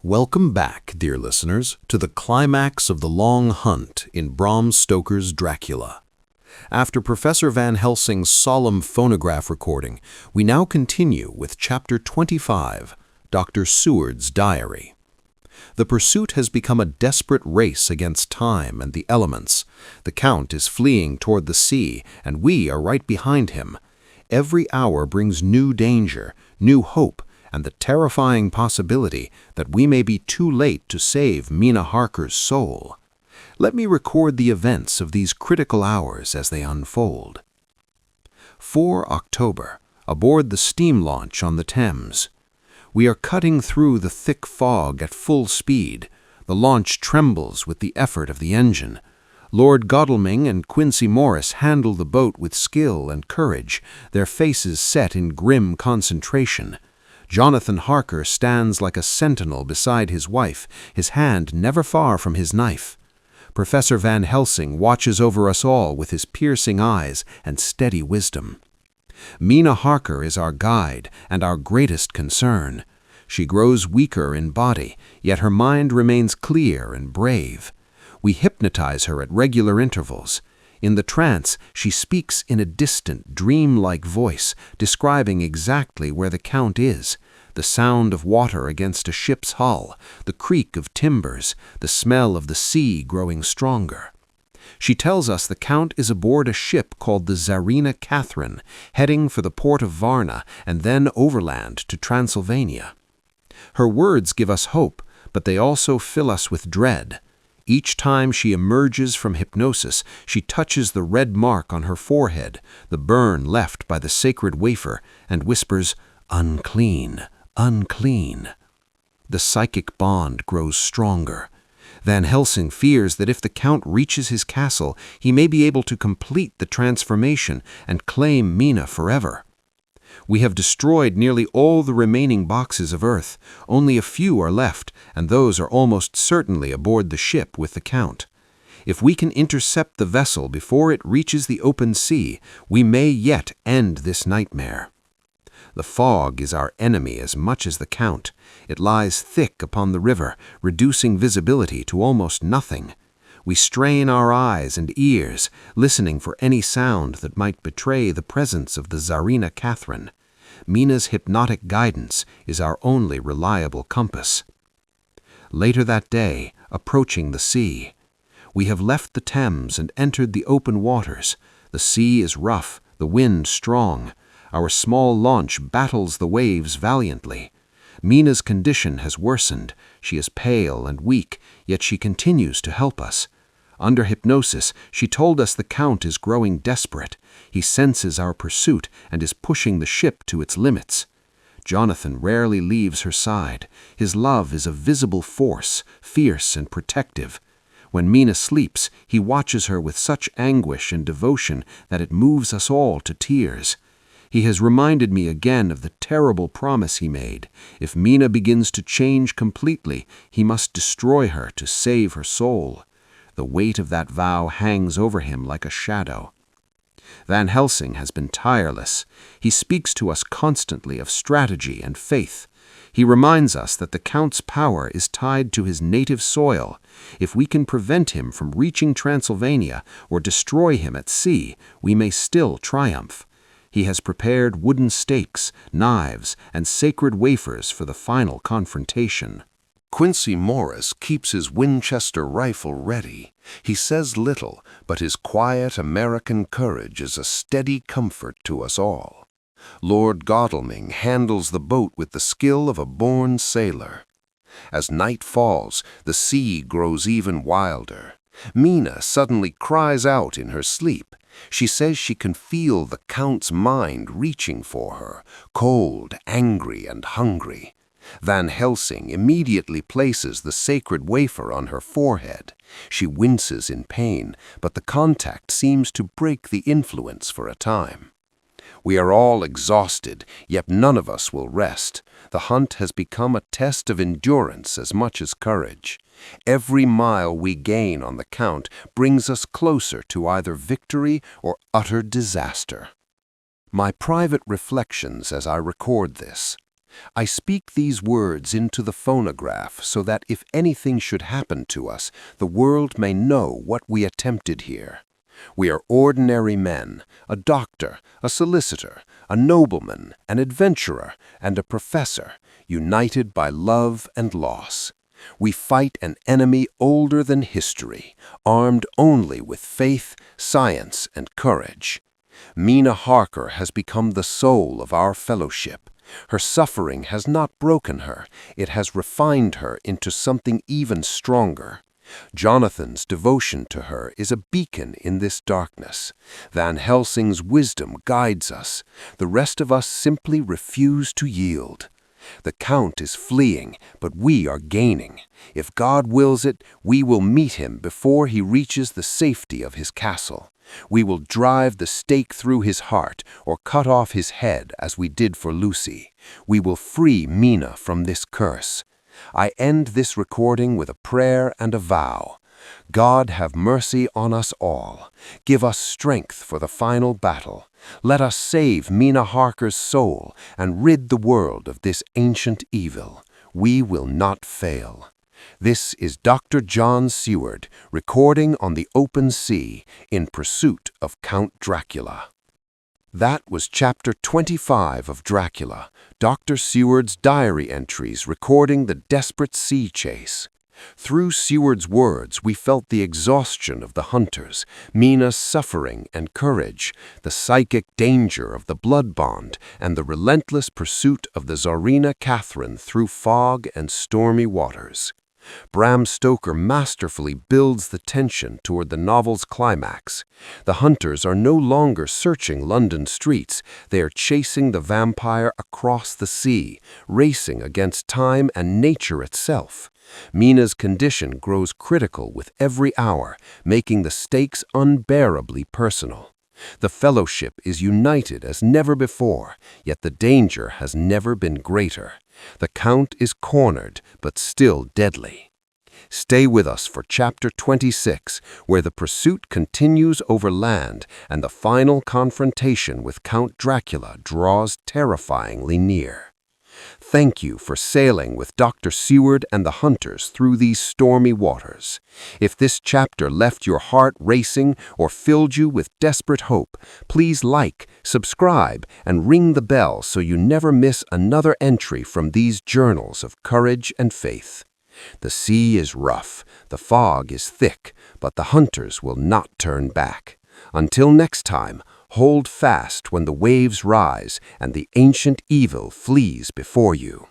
Welcome back, dear listeners, to the climax of the long hunt in Bram Stoker's Dracula. After Professor Van Helsing's solemn phonograph recording, we now continue with Chapter 25, Dr. Seward's Diary. The pursuit has become a desperate race against time and the elements. The Count is fleeing toward the sea, and we are right behind him. Every hour brings new danger, new hope, and the terrifying possibility that we may be too late to save Mina Harker's soul. Let me record the events of these critical hours as they unfold. 4 October, aboard the steam launch on the Thames. We are cutting through the thick fog at full speed. The launch trembles with the effort of the engine. Lord Godalming and Quincey Morris handle the boat with skill and courage, their faces set in grim concentration. Jonathan Harker stands like a sentinel beside his wife, his hand never far from his knife. Professor Van Helsing watches over us all with his piercing eyes and steady wisdom. Mina Harker is our guide and our greatest concern. She grows weaker in body, yet her mind remains clear and brave. We hypnotize her at regular intervals. In the trance, she speaks in a distant, dream-like voice, describing exactly where the Count is. The sound of water against a ship's hull, the creak of timbers, the smell of the sea growing stronger. She tells us the Count is aboard a ship called the Tsarina Catherine, heading for the port of Varna and then overland to Transylvania. Her words give us hope, but they also fill us with dread. Each time she emerges from hypnosis, she touches the red mark on her forehead, the burn left by the sacred wafer, and whispers, "Unclean, unclean." The psychic bond grows stronger. Van Helsing fears that if the Count reaches his castle, he may be able to complete the transformation and claim Mina forever. We have destroyed nearly all the remaining boxes of Earth. Only a few are left, and those are almost certainly aboard the ship with the Count. If we can intercept the vessel before it reaches the open sea, we may yet end this nightmare. The fog is our enemy as much as the Count. It lies thick upon the river, reducing visibility to almost nothing. We strain our eyes and ears, listening for any sound that might betray the presence of the Tsarina Catherine. Mina's hypnotic guidance is our only reliable compass. Later that day, approaching the sea. We have left the Thames and entered the open waters. The sea is rough, the wind strong. Our small launch battles the waves valiantly. Mina's condition has worsened. She is pale and weak, yet she continues to help us. Under hypnosis, she told us the Count is growing desperate. He senses our pursuit and is pushing the ship to its limits. Jonathan rarely leaves her side. His love is a visible force, fierce and protective. When Mina sleeps, he watches her with such anguish and devotion that it moves us all to tears. He has reminded me again of the terrible promise he made. If Mina begins to change completely, he must destroy her to save her soul. The weight of that vow hangs over him like a shadow. Van Helsing has been tireless. He speaks to us constantly of strategy and faith. He reminds us that the Count's power is tied to his native soil. If we can prevent him from reaching Transylvania or destroy him at sea, we may still triumph. He has prepared wooden stakes, knives, and sacred wafers for the final confrontation. Quincey Morris keeps his Winchester rifle ready. He says little, but his quiet American courage is a steady comfort to us all. Lord Godalming handles the boat with the skill of a born sailor. As night falls, the sea grows even wilder. Mina suddenly cries out in her sleep. She says she can feel the Count's mind reaching for her, cold, angry, and hungry. Van Helsing immediately places the sacred wafer on her forehead. She winces in pain, but the contact seems to break the influence for a time. We are all exhausted, yet none of us will rest. The hunt has become a test of endurance as much as courage. Every mile we gain on the Count brings us closer to either victory or utter disaster. My private reflections as I record this. I speak these words into the phonograph so that if anything should happen to us, the world may know what we attempted here. We are ordinary men, a doctor, a solicitor, a nobleman, an adventurer, and a professor, united by love and loss. We fight an enemy older than history, armed only with faith, science, and courage. Mina Harker has become the soul of our fellowship. Her suffering has not broken her, it has refined her into something even stronger. Jonathan's devotion to her is a beacon in this darkness. Van Helsing's wisdom guides us. The rest of us simply refuse to yield. The Count is fleeing, but we are gaining. If God wills it, we will meet him before he reaches the safety of his castle. We will drive the stake through his heart or cut off his head as we did for Lucy. We will free Mina from this curse. I end this recording with a prayer and a vow. God have mercy on us all. Give us strength for the final battle. Let us save Mina Harker's soul and rid the world of this ancient evil. We will not fail. This is Dr. John Seward, recording on the open sea in pursuit of Count Dracula. That was Chapter 25 of Dracula, Dr. Seward's diary entries recording the desperate sea chase. Through Seward's words, we felt the exhaustion of the hunters, Mina's suffering and courage, the psychic danger of the blood bond, and the relentless pursuit of the Tsarina Catherine through fog and stormy waters. Bram Stoker masterfully builds the tension toward the novel's climax. The hunters are no longer searching London streets. They are chasing the vampire across the sea, racing against time and nature itself. Mina's condition grows critical with every hour, making the stakes unbearably personal. The fellowship is united as never before, yet the danger has never been greater. The Count is cornered, but still deadly. Stay with us for Chapter 26, where the pursuit continues over land and the final confrontation with Count Dracula draws terrifyingly near. Thank you for sailing with Dr. Seward and the hunters through these stormy waters. If this chapter left your heart racing or filled you with desperate hope, please like, subscribe, and ring the bell so you never miss another entry from these journals of courage and faith. The sea is rough, the fog is thick, but the hunters will not turn back. Until next time, hold fast when the waves rise and the ancient evil flees before you.